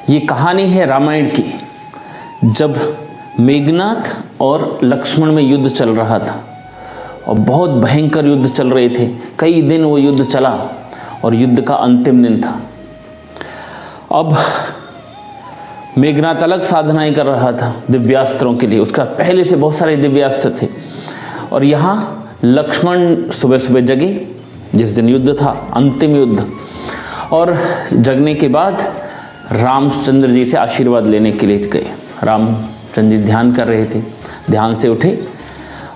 ये कहानी है रामायण की, जब मेघनाथ और लक्ष्मण में युद्ध चल रहा था और बहुत भयंकर युद्ध चल रहे थे। कई दिन वो युद्ध चला और युद्ध का अंतिम दिन था। अब मेघनाथ अलग साधनाएं कर रहा था दिव्यास्त्रों के लिए, उसका पहले से बहुत सारे दिव्यास्त्र थे। और यहाँ लक्ष्मण सुबह सुबह जगे, जिस दिन युद्ध था, अंतिम युद्ध, और जगने के बाद रामचंद्र जी से आशीर्वाद लेने के लिए गए। रामचंद्र जी ध्यान कर रहे थे, ध्यान से उठे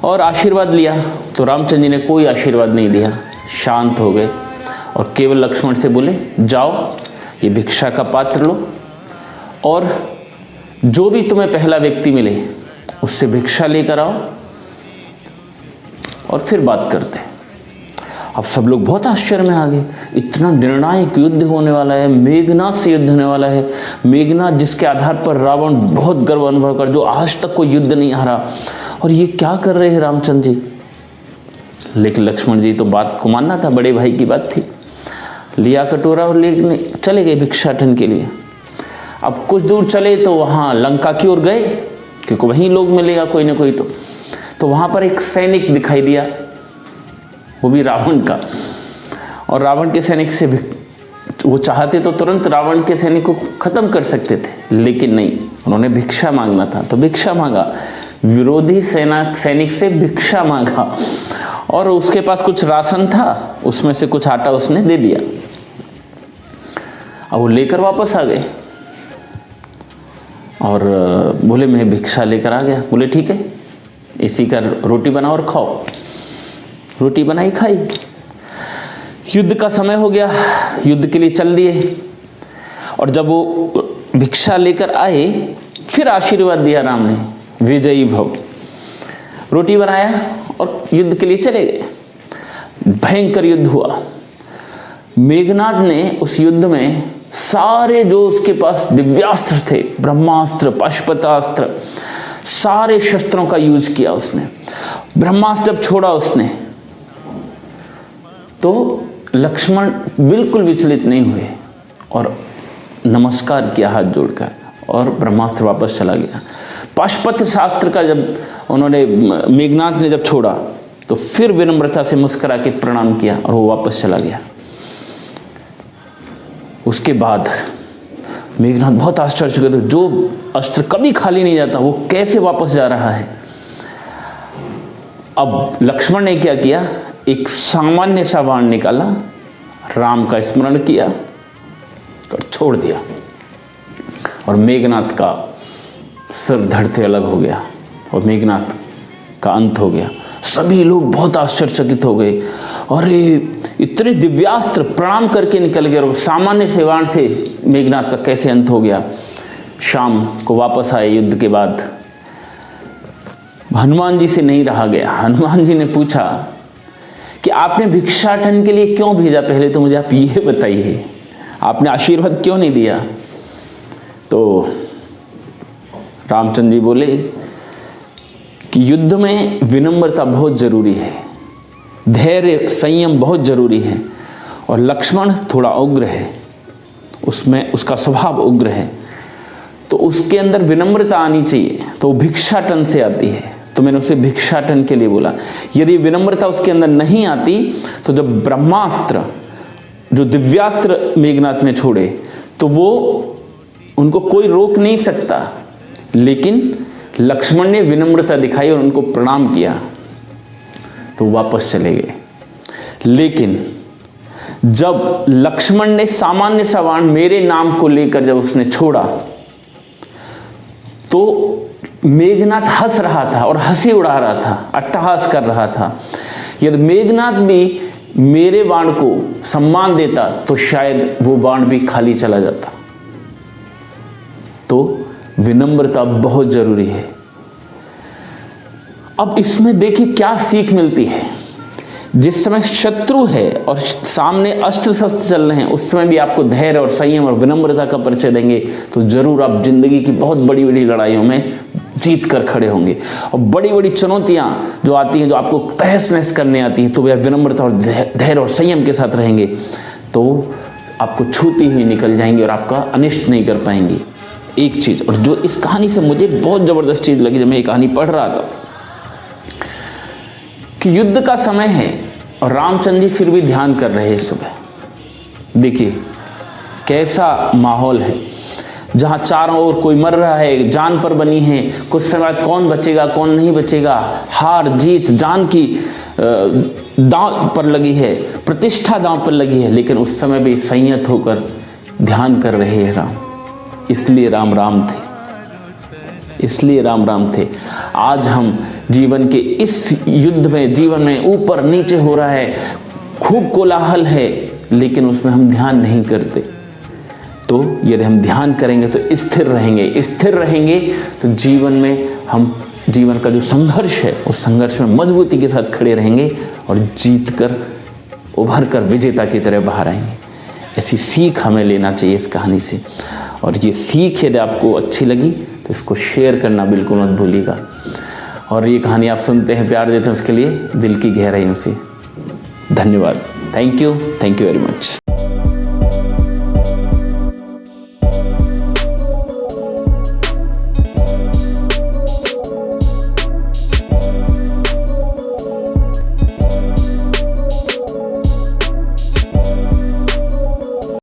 और आशीर्वाद लिया। तो रामचंद्र जी ने कोई आशीर्वाद नहीं दिया, शांत हो गए और केवल लक्ष्मण से बोले, जाओ ये भिक्षा का पात्र लो और जो भी तुम्हें पहला व्यक्ति मिले उससे भिक्षा लेकर आओ और फिर बात करते हैं। अब सब लोग बहुत आश्चर्य में आ गए, इतना निर्णायक युद्ध होने वाला है, मेघनाथ से युद्ध होने वाला है। मेघनाथ जिसके आधार पर रावण बहुत गर्व अनुभव कर, जो आज तक कोई युद्ध नहीं हारा, और ये क्या कर रहे हैं रामचंद्र जी। लेकिन लक्ष्मण जी तो बात को मानना था, बड़े भाई की बात थी। लिया कटोरा और लेने चले गए भिक्षाटन के लिए। अब कुछ दूर चले तो वहाँ लंका की ओर गए, क्योंकि वहीं लोग मिलेगा कोई ना कोई। तो वहाँ पर एक सैनिक दिखाई दिया, वो भी रावण का। और रावण के सैनिक से वो चाहते तो तुरंत रावण के सैनिक को खत्म कर सकते थे, लेकिन नहीं, उन्होंने भिक्षा मांगना था। तो भिक्षा मांगा, विरोधी सैनिक से भिक्षा मांगा, और उसके पास कुछ राशन था, उसमें से कुछ आटा उसने दे दिया। अब वो लेकर वापस आ गए और बोले, मैं भिक्षा लेकर आ गया। बोले ठीक है, इसी का रोटी बनाओ और खाओ। रोटी बनाई, खाई। युद्ध का समय हो गया, युद्ध के लिए चल दिए। और जब वो भिक्षा लेकर आए, फिर आशीर्वाद दिया राम ने, विजयी भव। रोटी बनाया और युद्ध के लिए चले गए। भयंकर युद्ध हुआ। मेघनाथ ने उस युद्ध में सारे जो उसके पास दिव्यास्त्र थे, ब्रह्मास्त्र, पाशुपतास्त्र, सारे शस्त्रों का यूज किया उसने। ब्रह्मास्त्र जब छोड़ा उसने तो लक्ष्मण बिल्कुल विचलित नहीं हुए और नमस्कार किया हाथ जोड़कर, और ब्रह्मास्त्र वापस चला गया। पाशुपत शास्त्र का जब उन्होंने, मेघनाथ ने जब छोड़ा तो फिर विनम्रता से मुस्कुरा के प्रणाम किया और वो वापस चला गया। उसके बाद मेघनाथ बहुत आश्चर्य, तो जो अस्त्र कभी खाली नहीं जाता वो कैसे वापस जा रहा है। अब लक्ष्मण ने क्या किया, एक सामान्य सा बाण निकाला, राम का स्मरण किया और छोड़ दिया, और मेघनाथ का सिर धड़ से अलग हो गया और मेघनाथ का अंत हो गया। सभी लोग बहुत आश्चर्यचकित हो गए, अरे इतने दिव्यास्त्र प्रणाम करके निकल गए और सामान्य से बाण से मेघनाथ का कैसे अंत हो गया। शाम को वापस आए युद्ध के बाद, हनुमान जी से नहीं रहा गया। हनुमान जी ने पूछा कि आपने भिक्षाटन के लिए क्यों भेजा, पहले तो मुझे आप ये बताइए, आपने आशीर्वाद क्यों नहीं दिया। तो रामचंद्र जी बोले कि युद्ध में विनम्रता बहुत जरूरी है, धैर्य संयम बहुत जरूरी है, और लक्ष्मण थोड़ा उग्र है, उसमें उसका स्वभाव उग्र है, तो उसके अंदर विनम्रता आनी चाहिए, तो भिक्षाटन से आती है। तो मैंने उसे भिक्षाटन के लिए बोला। यदि विनम्रता उसके अंदर नहीं आती तो जब ब्रह्मास्त्र, जो दिव्यास्त्र मेघनाथ ने छोड़े, तो वो उनको कोई रोक नहीं सकता। लेकिन लक्ष्मण ने विनम्रता दिखाई और उनको प्रणाम किया, तो वापस चले गए। लेकिन जब लक्ष्मण ने सामान्य सा बाण मेरे नाम को लेकर जब उसने छोड़ा, तो मेघनाथ हंस रहा था और हंसी उड़ा रहा था, अट्टहास कर रहा था। यदि मेघनाथ भी मेरे बाण को सम्मान देता तो शायद वो बाण भी खाली चला जाता। तो विनम्रता बहुत जरूरी है। अब इसमें देखिए क्या सीख मिलती है। जिस समय शत्रु है और सामने अस्त्र शस्त्र चल रहे हैं, उस समय भी आपको धैर्य और संयम और विनम्रता का परिचय देंगे तो जरूर आप जिंदगी की बहुत बड़ी बड़ी लड़ाइयों में जीत कर खड़े होंगे। और बड़ी बड़ी चुनौतियां जो आती हैं, जो आपको तहस नहस करने आती हैं, तो वह विनम्रता और धैर्य और संयम के साथ रहेंगे तो आपको छूती हुई निकल जाएंगी और आपका अनिष्ट नहीं कर पाएंगी। एक चीज़, और जो इस कहानी से मुझे बहुत ज़बरदस्त चीज़ लगी जब मैं ये कहानी पढ़ रहा था, कि युद्ध का समय है और रामचंद्र जी फिर भी ध्यान कर रहे हैं सुबह। देखिए कैसा माहौल है, जहाँ चारों ओर कोई मर रहा है, जान पर बनी है, कुछ समय बाद कौन बचेगा कौन नहीं बचेगा, हार जीत जान की दांव पर लगी है, प्रतिष्ठा दांव पर लगी है, लेकिन उस समय भी संयत होकर ध्यान कर रहे हैं राम। इसलिए राम राम थे, इसलिए राम राम थे। आज हम जीवन के इस युद्ध में, जीवन में ऊपर नीचे हो रहा है, खूब कोलाहल है, लेकिन उसमें हम ध्यान नहीं करते। तो यदि हम ध्यान करेंगे तो स्थिर रहेंगे, स्थिर रहेंगे तो जीवन में हम जीवन का जो संघर्ष है उस संघर्ष में मजबूती के साथ खड़े रहेंगे और जीत कर उभर कर विजेता की तरह बाहर आएंगे। ऐसी सीख हमें लेना चाहिए इस कहानी से। और ये सीख यदि आपको अच्छी लगी तो इसको शेयर करना बिल्कुल मत भूलिएगा। और ये कहानी आप सुनते हैं, प्यार देते हैं, उसके लिए दिल की गहराइयों से धन्यवाद। Thank you very much.